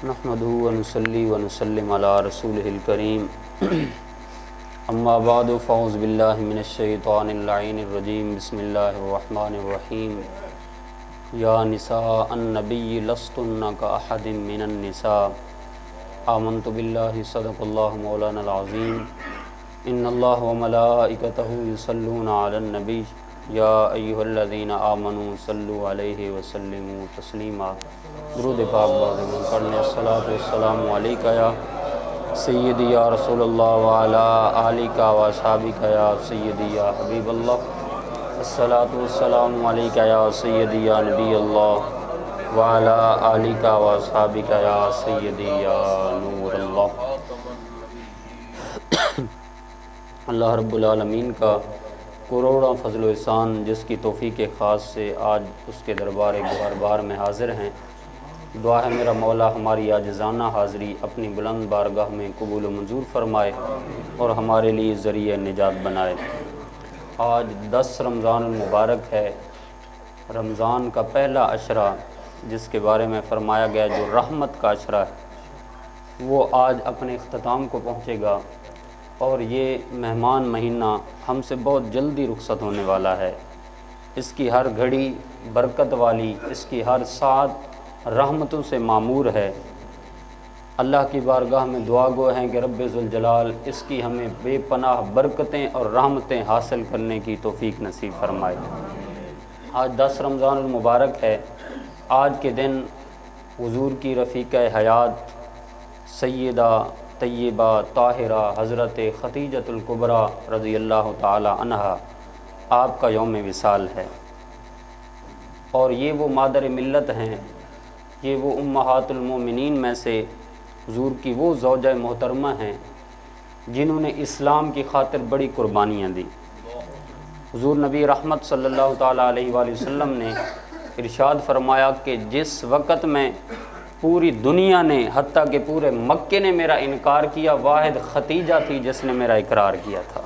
نحمدہ ونصلی ونسلم علی رسولہ الکریم اما بعد فاعوذ باللہ من الشیطان اللعین الرجیم بسم اللہ الرحمن الرحیم یا نساء النبی لستن کاحد من النساء آمنت باللہ صدق اللہ مولانا العظیم ان اللہ وملائکتہ یصلون علی النبی یا ایھا الذین آمنوا صلوا علیہ وسلموا تسلیما۔ درود پاک بعد میں پڑھنے الصلاۃ والسلام علیک یا سیدی یا رسول اللہ وعلی آلک و اصحابک یا سیدی یا حبیب اللہ، الصلاۃ والسلام علیک یا سیدی یا نبی اللہ وعلی آلک و اصحابک یا سیدی یا نور اللہ۔ اللہ رب العالمین کا کروڑوں فضل و احسان جس کی توفیق خاص سے آج اس کے دربار گہربار میں حاضر ہیں، دعا ہے میرا مولا ہماری عاجزانہ حاضری اپنی بلند بارگاہ میں قبول و منظور فرمائے اور ہمارے لیے ذریعہ نجات بنائے۔ آج 10 رمضان المبارک ہے، رمضان کا پہلا عشرہ جس کے بارے میں فرمایا گیا جو رحمت کا عشرہ ہے وہ آج اپنے اختتام کو پہنچے گا، اور یہ مہمان مہینہ ہم سے بہت جلدی رخصت ہونے والا ہے۔ اس کی ہر گھڑی برکت والی، اس کی ہر ساعت رحمتوں سے معمور ہے۔ اللہ کی بارگاہ میں دعا گو ہیں کہ رب ذوالجلال اس کی ہمیں بے پناہ برکتیں اور رحمتیں حاصل کرنے کی توفیق نصیب فرمائے۔ آج 10 رمضان المبارک ہے۔ آج کے دن حضور کی رفیقہ حیات سیدہ طیبہ طاہرہ حضرت خدیجۃ الکبریٰ رضی اللہ تعالی عنہا آپ کا یوم وصال ہے، اور یہ وہ مادر ملت ہیں، یہ وہ امہات المومنین میں سے حضور کی وہ زوجہ محترمہ ہیں جنہوں نے اسلام کی خاطر بڑی قربانیاں دی۔ حضور نبی رحمت صلی اللہ تعالی علیہ وآلہ وسلم نے ارشاد فرمایا کہ جس وقت میں پوری دنیا نے حتیٰ کہ پورے مکے نے میرا انکار کیا، واحد خدیجہ تھی جس نے میرا اقرار کیا تھا۔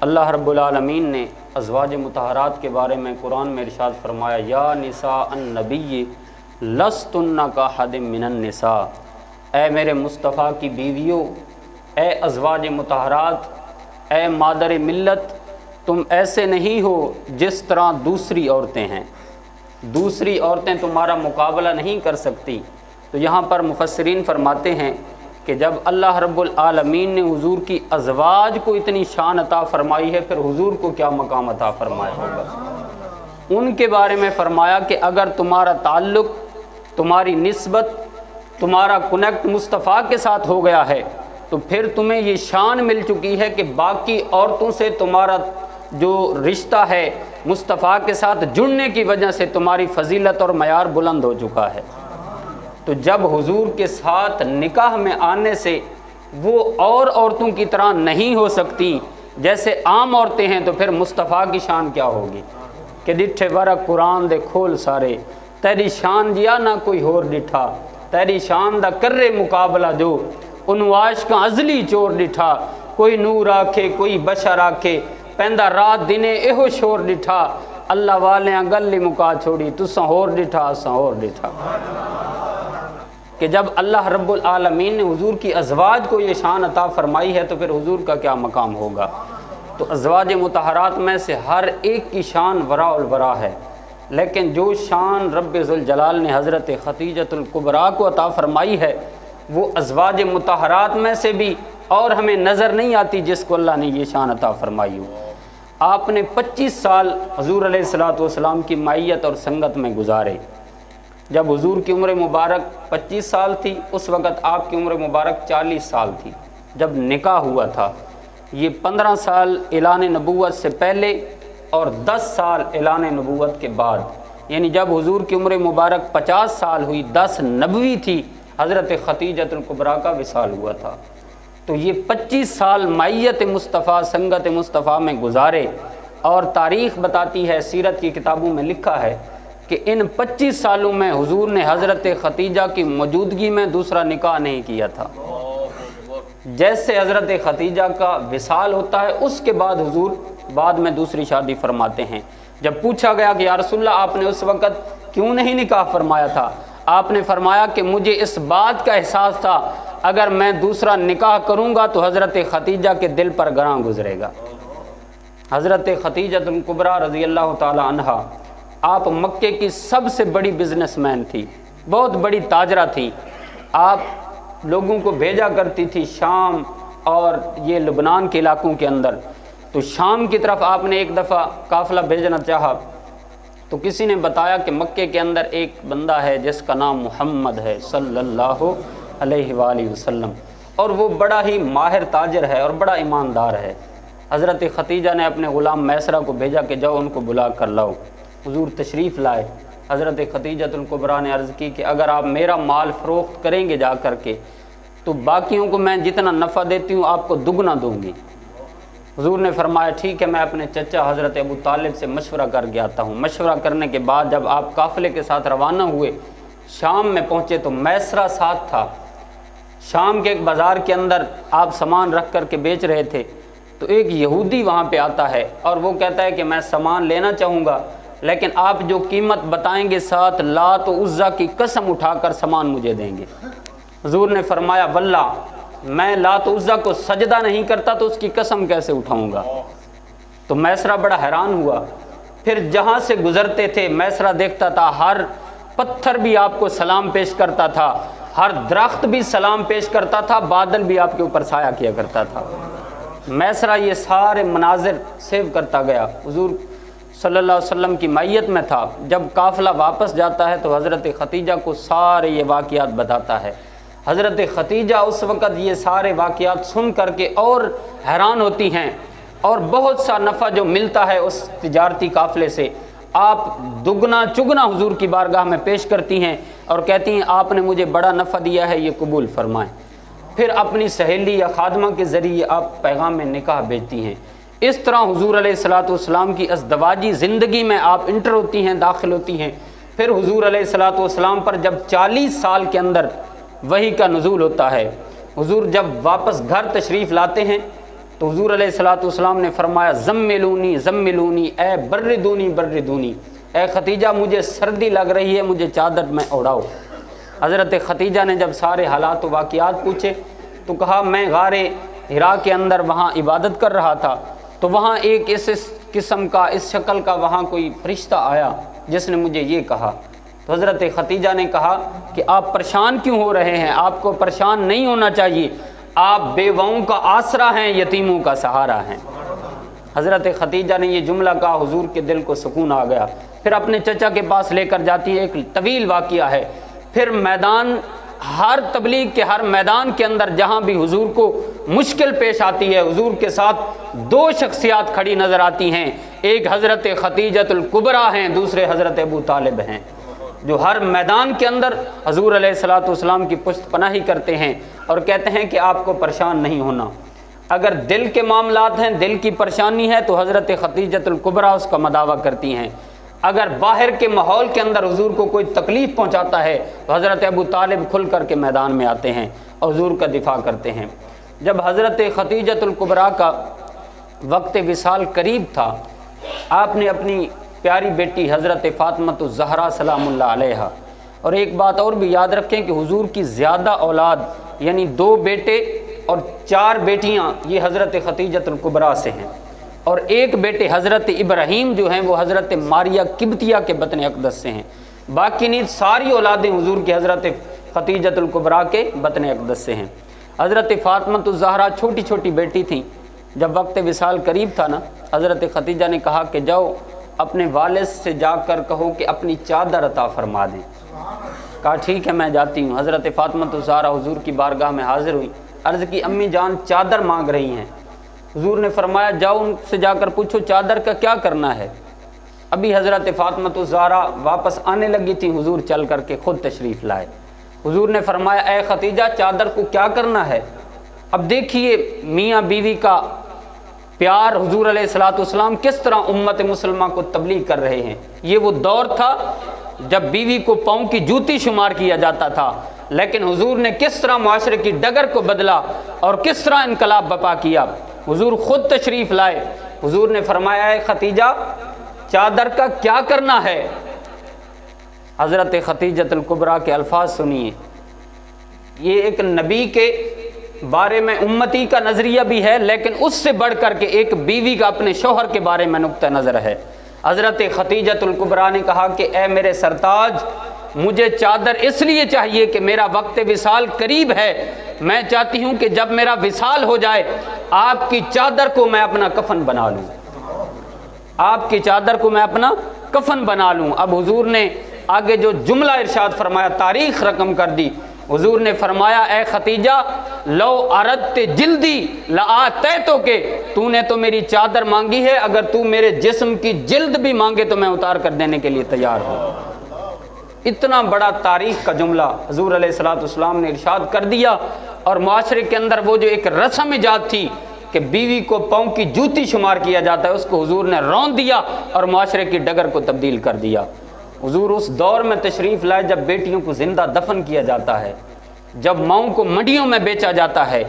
اللہ رب العالمین نے ازواج مطہرات کے بارے میں قرآن میں ارشاد فرمایا یا نساء النبی لستن کاحد من النساء، اے میرے مصطفیٰ کی بیویوں، اے ازواج مطہرات، اے مادر ملت، تم ایسے نہیں ہو جس طرح دوسری عورتیں ہیں، دوسری عورتیں تمہارا مقابلہ نہیں کر سکتی۔ تو یہاں پر مفسرین فرماتے ہیں کہ جب اللہ رب العالمین نے حضور کی ازواج کو اتنی شان عطا فرمائی ہے، پھر حضور کو کیا مقام عطا فرمایا ہوگا۔ ان کے بارے میں فرمایا کہ اگر تمہارا تعلق، تمہاری نسبت، تمہارا کنیکٹ مصطفیٰ کے ساتھ ہو گیا ہے تو پھر تمہیں یہ شان مل چکی ہے کہ باقی عورتوں سے تمہارا جو رشتہ ہے مصطفیٰ کے ساتھ جڑنے کی وجہ سے تمہاری فضیلت اور معیار بلند ہو چکا ہے۔ تو جب حضور کے ساتھ نکاح میں آنے سے وہ اور عورتوں کی طرح نہیں ہو سکتی جیسے عام عورتیں ہیں، تو پھر مصطفیٰ کی شان کیا ہوگی کہ ڈٹھے ورا قرآن دے کھول سارے، تیری شان جیا نہ کوئی ہور ڈٹھا، تیری شان دا کرے مقابلہ جو انواش کا ازلی چور ڈٹھا، کوئی نور آکھے کوئی بشر آکھے، پیندا رات دنے ایہو شور ڈٹھا، اللہ والیاں گل ہی مکا چھوڑی، تساں ہور ڈٹھا اساں ہور ڈٹھا۔ کہ جب اللہ رب العالمین نے حضور کی ازواج کو یہ شان عطا فرمائی ہے تو پھر حضور کا کیا مقام ہوگا۔ تو ازواج مطہرات میں سے ہر ایک کی شان وراء الورا ہے، لیکن جو شان رب ذوالجلال نے حضرت خدیجۃ الکبریٰ کو عطا فرمائی ہے وہ ازواج مطہرات میں سے بھی اور ہمیں نظر نہیں آتی جس کو اللہ نے یہ شان عطا فرمائی ہو۔ آپ نے 25 سال حضور علیہ الصلوۃ والسلام کی معیت اور سنگت میں گزارے۔ جب حضور کی عمر مبارک 25 سال تھی اس وقت آپ کی عمر مبارک 40 سال تھی جب نکاح ہوا تھا۔ یہ 15 سال اعلان نبوت سے پہلے اور 10 سال اعلان نبوت کے بعد، یعنی جب حضور کی عمر مبارک 50 سال ہوئی، 10 نبوی تھی، حضرت خدیجۃ الکبریٰ کا وصال ہوا تھا۔ تو یہ 25 سال معیت مصطفیٰ سنگت مصطفیٰ میں گزارے، اور تاریخ بتاتی ہے، سیرت کی کتابوں میں لکھا ہے کہ ان 25 سالوں میں حضور نے حضرت خدیجہ کی موجودگی میں دوسرا نکاح نہیں کیا تھا۔ جیسے حضرت خدیجہ کا وصال ہوتا ہے اس کے بعد حضور بعد میں دوسری شادی فرماتے ہیں۔ جب پوچھا گیا کہ یا رسول اللہ آپ نے اس وقت کیوں نہیں نکاح فرمایا تھا، آپ نے فرمایا کہ مجھے اس بات کا احساس تھا اگر میں دوسرا نکاح کروں گا تو حضرت خدیجہ کے دل پر گراں گزرے گا۔ حضرت خدیجہ کبریٰ رضی اللہ تعالی عنہا آپ مکے کی سب سے بڑی بزنس مین تھی، بہت بڑی تاجرہ تھی۔ آپ لوگوں کو بھیجا کرتی تھی شام اور یہ لبنان کے علاقوں کے اندر۔ تو شام کی طرف آپ نے ایک دفعہ قافلہ بھیجنا چاہا تو کسی نے بتایا کہ مکے کے اندر ایک بندہ ہے جس کا نام محمد ہے صلی اللہ علیہ وآلہ وسلم، اور وہ بڑا ہی ماہر تاجر ہے اور بڑا ایماندار ہے۔ حضرت خدیجہ نے اپنے غلام میسرہ کو بھیجا کہ جاؤ ان کو بلا کر لاؤ۔ حضور تشریف لائے۔ حضرت خدیجہ کبریٰ نے عرض کی کہ اگر آپ میرا مال فروخت کریں گے جا کر کے تو باقیوں کو میں جتنا نفع دیتی ہوں آپ کو دگنا دوں گی۔ حضور نے فرمایا ٹھیک ہے، میں اپنے چچا حضرت ابو طالب سے مشورہ کر کے آتا ہوں۔ مشورہ کرنے کے بعد جب آپ قافلے کے ساتھ روانہ ہوئے، شام میں پہنچے تو میسرہ ساتھ تھا۔ شام کے ایک بازار کے اندر آپ سامان رکھ کر کے بیچ رہے تھے تو ایک یہودی وہاں پہ آتا ہے اور وہ کہتا ہے کہ میں سامان لینا چاہوں گا لیکن آپ جو قیمت بتائیں گے ساتھ لات و عزیٰ کی قسم اٹھا کر سامان مجھے دیں گے۔ حضور نے فرمایا واللہ میں لات و عزیٰ کو سجدہ نہیں کرتا تو اس کی قسم کیسے اٹھاؤں گا۔ تو میسرہ بڑا حیران ہوا۔ پھر جہاں سے گزرتے تھے میسرہ دیکھتا تھا ہر پتھر بھی آپ کو سلام پیش کرتا تھا، ہر درخت بھی سلام پیش کرتا تھا، بادل بھی آپ کے اوپر سایہ کیا کرتا تھا۔ میسرہ یہ سارے مناظر سیو کرتا گیا۔ حضور صلی اللہ علیہ وسلم کی معیت میں تھا۔ جب قافلہ واپس جاتا ہے تو حضرت خدیجہ کو سارے یہ واقعات بتاتا ہے۔ حضرت خدیجہ اس وقت یہ سارے واقعات سن کر کے اور حیران ہوتی ہیں، اور بہت سا نفع جو ملتا ہے اس تجارتی قافلے سے آپ دگنا چگنا حضور کی بارگاہ میں پیش کرتی ہیں اور کہتی ہیں آپ نے مجھے بڑا نفع دیا ہے، یہ قبول فرمائیں۔ پھر اپنی سہیلی یا خادمہ کے ذریعے آپ پیغام نکاح بھیجتی ہیں۔ اس طرح حضور علیہ الصلوۃ والسلام کی ازدواجی زندگی میں آپ انٹر ہوتی ہیں، داخل ہوتی ہیں۔ پھر حضور علیہ الصلوۃ والسلام پر جب 40 سال کے اندر وحی کا نزول ہوتا ہے، حضور جب واپس گھر تشریف لاتے ہیں تو حضور علیہ الصلوۃ والسلام نے فرمایا زملونی زملونی، اے بردونی بردونی، اے خدیجہ مجھے سردی لگ رہی ہے، مجھے چادر میں اوڑھاؤ۔ حضرت خدیجہ نے جب سارے حالات و واقعات پوچھے تو کہا میں غار حرا کے اندر وہاں عبادت کر رہا تھا تو وہاں ایک اس قسم کا اس شکل کا وہاں کوئی فرشتہ آیا جس نے مجھے یہ کہا۔ تو حضرت خدیجہ نے کہا کہ آپ پریشان کیوں ہو رہے ہیں؟ آپ کو پریشان نہیں ہونا چاہیے، آپ بیواؤں کا آسرا ہیں، یتیموں کا سہارا ہیں۔ حضرت خدیجہ نے یہ جملہ کہا، حضور کے دل کو سکون آ گیا۔ پھر اپنے چچا کے پاس لے کر جاتی ہے، ایک طویل واقعہ ہے۔ پھر میدان، ہر تبلیغ کے ہر میدان کے اندر جہاں بھی حضور کو مشکل پیش آتی ہے، حضور کے ساتھ دو شخصیات کھڑی نظر آتی ہیں، ایک حضرت خدیجۃ الکبریٰ ہیں، دوسرے حضرت ابو طالب ہیں، جو ہر میدان کے اندر حضور علیہ الصلوۃ والسلام کی پشت پناہی کرتے ہیں اور کہتے ہیں کہ آپ کو پریشان نہیں ہونا۔ اگر دل کے معاملات ہیں، دل کی پریشانی ہے تو حضرت خدیجۃ الکبریٰ اس کا مداوع کرتی ہیں۔ اگر باہر کے ماحول کے اندر حضور کو کوئی تکلیف پہنچاتا ہے تو حضرت ابو طالب کھل کر کے میدان میں آتے ہیں اور حضور کا دفاع کرتے ہیں۔ جب حضرت خدیجۃ الکبریٰ کا وقت وصال قریب تھا، آپ نے اپنی پیاری بیٹی حضرت فاطمۃ الزہرا سلام اللہ علیہا، اور ایک بات اور بھی یاد رکھیں کہ حضور کی زیادہ اولاد یعنی 2 بیٹے اور 4 بیٹیاں یہ حضرت خدیجۃ الکبریٰ سے ہیں، اور ایک بیٹے حضرت ابراہیم جو ہیں وہ حضرت ماریہ قبطیہ کے بطن اقدس سے ہیں۔ باقی نہیں ساری اولادیں حضور کی حضرت خدیجۃ الکبریٰ کے بطن اقدس سے ہیں۔ حضرت فاطمۃ الزہرا چھوٹی چھوٹی بیٹی تھیں۔ جب وقت وصال قریب تھا نا، حضرت خدیجہ نے کہا کہ جاؤ اپنے والد سے جا کر کہو کہ اپنی چادر عطا فرما دیں۔ کہا ٹھیک ہے میں جاتی ہوں۔ حضرت فاطمۃ الزہرا حضور کی بارگاہ میں حاضر ہوئی، عرض کی امی جان چادر مانگ رہی ہیں۔ حضور نے فرمایا جاؤ ان سے جا کر پوچھو چادر کا کیا کرنا ہے۔ ابھی حضرت فاطمۃ الزہرا واپس آنے لگی تھی، حضور چل کر کے خود تشریف لائے۔ حضور نے فرمایا اے خدیجہ چادر کو کیا کرنا ہے؟ اب دیکھیے میاں بیوی کا پیار، حضور علیہ الصلوۃ والسلام کس طرح امت مسلمہ کو تبلیغ کر رہے ہیں۔ یہ وہ دور تھا جب بیوی کو پاؤں کی جوتی شمار کیا جاتا تھا، لیکن حضور نے کس طرح معاشرے کی ڈگر کو بدلا اور کس طرح انقلاب برپا کیا۔ حضور خود تشریف لائے۔ حضور نے فرمایا اے خدیجہ چادر کا کیا کرنا ہے؟ حضرت خدیجۃ الکبریٰ کے الفاظ سنیے. یہ ایک نبی کے بارے میں امتی کا نظریہ بھی ہے، لیکن اس سے بڑھ کر کے ایک بیوی کا اپنے شوہر کے بارے میں نقطہ نظر ہے. حضرت خدیجۃ الکبریٰ نے کہا کہ اے میرے سرتاج، مجھے چادر اس لیے چاہیے کہ میرا وقت وصال قریب ہے. میں چاہتی ہوں کہ جب میرا وصال ہو جائے آپ کی چادر کو میں اپنا کفن بنا لوں، آپ کی چادر کو میں اپنا کفن بنا لوں. اب حضور نے آگے جو جملہ ارشاد فرمایا، تاریخ رقم کر دی. حضور نے فرمایا اے خدیجہ، لو اردت جلدی لآتیتو کے، تو نے تو میری چادر مانگی ہے، اگر تو میرے جسم کی جلد بھی مانگے تو میں اتار کر دینے کے لیے تیار ہوں. اتنا بڑا تاریخ کا جملہ حضور علیہ الصلوۃ والسلام نے ارشاد کر دیا. اور معاشرے کے اندر وہ جو ایک رسم ایجاد تھی کہ بیوی کو پاؤں کی جوتی شمار کیا جاتا ہے، اس کو حضور نے رون دیا اور معاشرے کی ڈگر کو تبدیل کر دیا. حضور اس دور میں تشریف لائے جب بیٹیوں کو زندہ دفن کیا جاتا ہے، جب ماؤں کو منڈیوں میں بیچا جاتا ہے،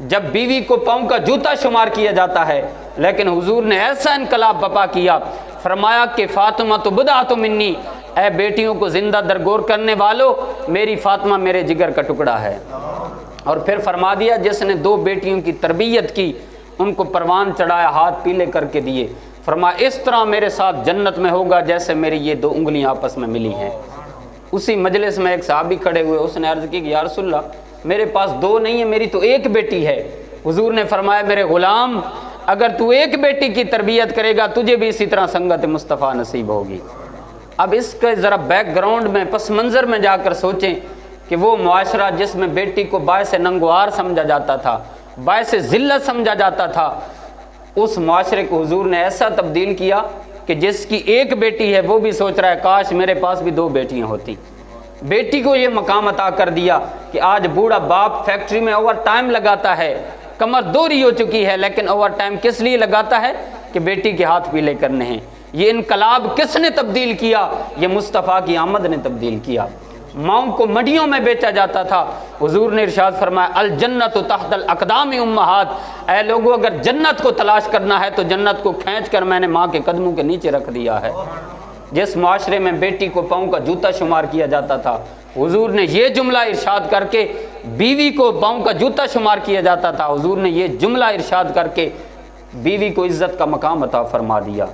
جب بیوی کو پاؤں کا جوتا شمار کیا جاتا ہے. لیکن حضور نے ایسا انقلاب برپا کیا، فرمایا کہ فاطمہ تو بضعۃ منی، اے بیٹیوں کو زندہ درگور کرنے والو، میری فاطمہ میرے جگر کا ٹکڑا ہے. اور پھر فرما دیا جس نے 2 بیٹیوں کی تربیت کی، ان کو پروان چڑھایا، ہاتھ پیلے کر کے دیے، فرمایا اس طرح میرے ساتھ جنت میں ہوگا جیسے میری یہ 2 انگلیاں آپس میں ملی ہیں. اسی مجلس میں ایک صحابی کھڑے ہوئے، اس نے عرض کی کہ یا رسول اللہ میرے پاس 2 نہیں ہے، میری تو 1 بیٹی ہے. حضور نے فرمایا میرے غلام، اگر تو 1 بیٹی کی تربیت کرے گا تجھے بھی اسی طرح سنگت مصطفیٰ نصیب ہوگی. اب اس کے ذرا بیک گراؤنڈ میں، پس منظر میں جا کر سوچیں کہ وہ معاشرہ جس میں بیٹی کو باعث ننگوار سمجھا جاتا تھا، باعث ذلت سمجھا جاتا تھا، اس معاشرے کو حضور نے ایسا تبدیل کیا کہ جس کی 1 بیٹی ہے وہ بھی سوچ رہا ہے کاش میرے پاس بھی 2 بیٹیاں ہوتی. بیٹی کو یہ مقام عطا کر دیا کہ آج بوڑھا باپ فیکٹری میں اوور ٹائم لگاتا ہے، کمر دوری ہو چکی ہے، لیکن اوور ٹائم کس لیے لگاتا ہے؟ کہ بیٹی کے ہاتھ پیلے کرنے ہیں. یہ انقلاب کس نے تبدیل کیا؟ یہ مصطفیٰ کی آمد نے تبدیل کیا. ماؤں کو منڈیوں میں بیچا جاتا تھا، حضور نے ارشاد فرمایا الجنت تحت الاقدام امہات، اے لوگو اگر جنت کو تلاش کرنا ہے تو جنت کو کھینچ کر میں نے ماں کے قدموں کے نیچے رکھ دیا ہے. جس معاشرے میں بیٹی کو پاؤں کا جوتا شمار کیا جاتا تھا، حضور نے یہ جملہ ارشاد کر کے، بیوی کو پاؤں کا جوتا شمار کیا جاتا تھا، حضور نے یہ جملہ ارشاد کر کے بیوی کو عزت کا مقام عطا فرما دیا.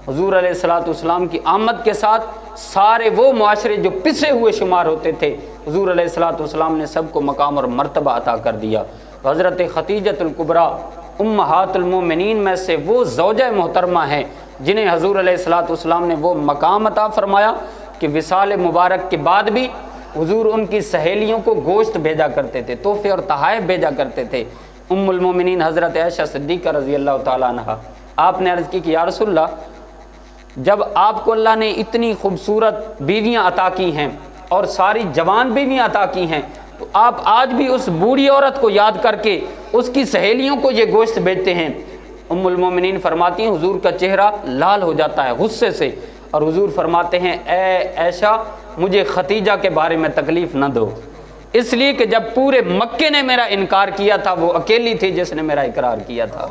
حضور علیہ الصلوۃ والسلام کی آمد کے ساتھ سارے وہ معاشرے جو پسے ہوئے شمار ہوتے تھے، حضور علیہ الصلوۃ والسلام نے سب کو مقام اور مرتبہ عطا کر دیا. حضرت خدیجۃ الکبریٰ امہات المومنین میں سے وہ زوجہ محترمہ ہیں جنہیں حضور علیہ الصلوۃ والسلام نے وہ مقام عطا فرمایا کہ وصال مبارک کے بعد بھی حضور ان کی سہیلیوں کو گوشت بھیجا کرتے تھے، تحفے اور تحائف بھیجا کرتے تھے. ام المومنین حضرت عائشہ صدیقہ رضی اللہ تعالیٰ عنہا، آپ نے عرض کی کہ یا رسول اللہ جب آپ کو اللہ نے اتنی خوبصورت بیویاں عطا کی ہیں اور ساری جوان بیویاں عطا کی ہیں، تو آپ آج بھی اس بوڑھی عورت کو یاد کر کے اس کی سہیلیوں کو یہ گوشت بھیجتے ہیں؟ ام المومنین فرماتی ہیں حضور کا چہرہ لال ہو جاتا ہے غصے سے، اور حضور فرماتے ہیں اے عائشہ مجھے خدیجہ کے بارے میں تکلیف نہ دو، اس لیے کہ جب پورے مکے نے میرا انکار کیا تھا وہ اکیلی تھی جس نے میرا اقرار کیا تھا.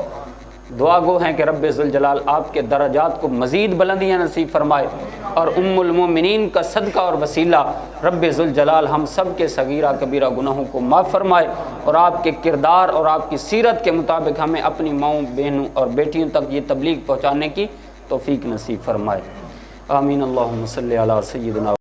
دعا گو ہیں کہ رب ذوالجلال آپ کے درجات کو مزید بلندیاں نصیب فرمائے، اور ام المومنین کا صدقہ اور وسیلہ رب ذوالجلال ہم سب کے صغیرہ کبیرہ گناہوں کو معاف فرمائے، اور آپ کے کردار اور آپ کی سیرت کے مطابق ہمیں اپنی ماؤں بہنوں اور بیٹیوں تک یہ تبلیغ پہنچانے کی توفیق نصیب فرمائے. آمین. اللہم صلی علی سیدنا